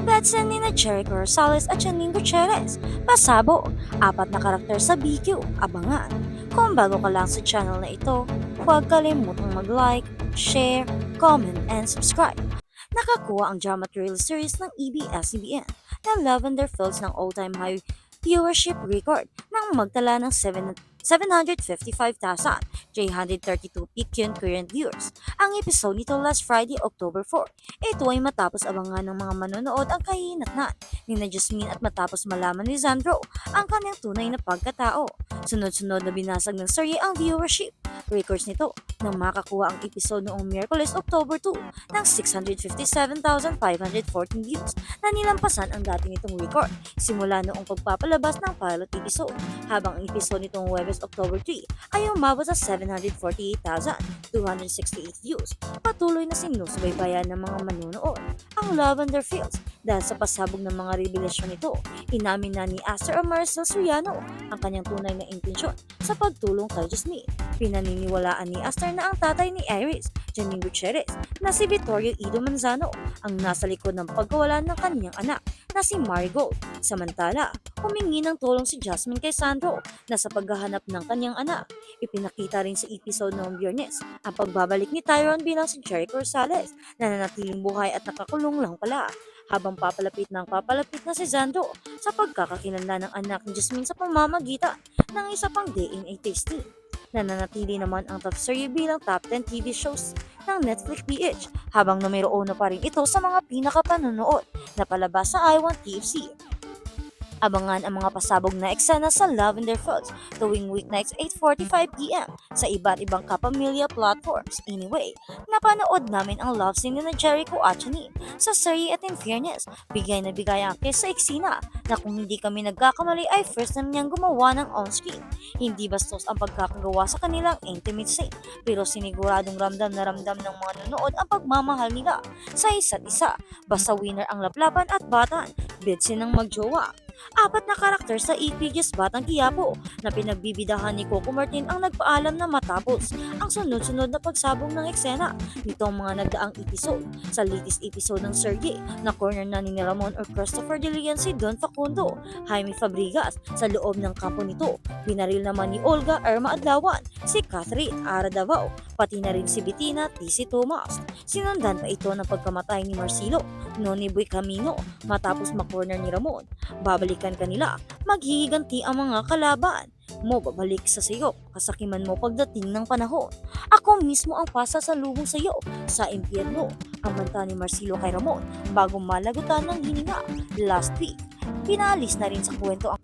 Betson ni na Jericho Rosales at Janine Gutierrez. Pasabog, 4 na karakter sa BQ, abangan. Kung bago ka lang sa channel na ito, huwag kalimutang mag-like, share, comment, and subscribe. Nakakuha ang drama thriller series ng ABS-CBN na Lavender Fields ng all-time high viewership record nang magtala ng 755,332 peak concurrent viewers. Ang episode nito last Friday, October 4. Ito ay matapos abangan ng mga manonood ang kahinatnan ni na Jasmine at matapos malaman ni Zandro ang kanyang tunay na pagkatao. Sunod-sunod na binasag ng serye ang viewership records nito nang makakuha ang episode noong Miyerkules, October 2 ng 657,514 views na nilampasan ang dati nitong record simula noong pagpapalabas ng pilot episode, habang ang episode nitong Huwebes, October 3 ay umabot sa 748,268 views. Patuloy na sinusubaybayan ng mga manunood ang Lavender Fields dahil sa pasabog ng mga revelasyon nito. Inamin na ni Aster Marcel Soriano ang kanyang tunay na intensyon sa pagtulong kay Jasmine. Pinaniniwalaan ni Aster na ang tatay ni Iris, Janine Gutierrez, na si Vittorio Ido Manzano ang nasa likod ng pagkawala ng kanyang anak na si Marigold. Samantala, humingi ng tulong si Jasmine kay Sandro na sa paghahanap ng kanyang anak. Ipinakita rin sa episode noong Biyernes ang pagbabalik ni Tyrone bilang si Jericho Rosales na nanatiling buhay at nakakulong lang pala, habang papalapit na si Zando sa pagkakakilanlan ng anak ni Jasmine sa pamamagitan ng isa pang DNA testing. Nananatili naman ang top series bilang top 10 TV shows ng Netflix PH, habang numero 1 pa rin ito sa mga pinakapanonood na palabas sa iWant TFC. Abangan ang mga pasabog na eksena sa Lavender Fields tuwing weeknights 8:45 p.m. sa iba't ibang kapamilya platforms. Anyway, napanood namin ang love scene ni na Jericho at Janine sa serye at in fairness, bigay na bigay ang kiss sa eksena na kung hindi kami nagkakamali ay first time niyang gumawa ng on-screen. Hindi bastos ang pagkakagawa sa kanilang intimate scene, pero siniguradong ramdam na ramdam ng mga nanonood ang pagmamahal nila sa isa't isa. Basta winner ang laplapan at batan, Betson ng magjowa. 4 na karakter sa EPG's Batang Quiapo na pinagbibidahan ni Coco Martin ang nagpaalam na matapos ang sunod-sunod na pagsabong ng eksena nitong mga nagdaang episode. Sa latest episode ng serye, na corner na ni Ramon or Christopher De Leon si Don Facundo, Jaime Fabregas sa loob ng kampo nito. Binaril naman ni Olga Irma Adlawan, si Catherine Ara Davao, pati na rin si Bettina T.C. Thomas. Sinundan pa ito ng pagkamatay ni Marcelo Noni Boy Camino matapos makorner ni Ramon. Babalikan kanila, maghihiganti ang mga kalaban mo, babalik sa sayo, kasakiman mo pagdating ng panahon. Ako mismo ang pasasalubong sa iyo sa impyerno, ang banta ni Marcelo kay Ramon bago malagutan ng hininga. Last week, pinalis na rin sa kwento ang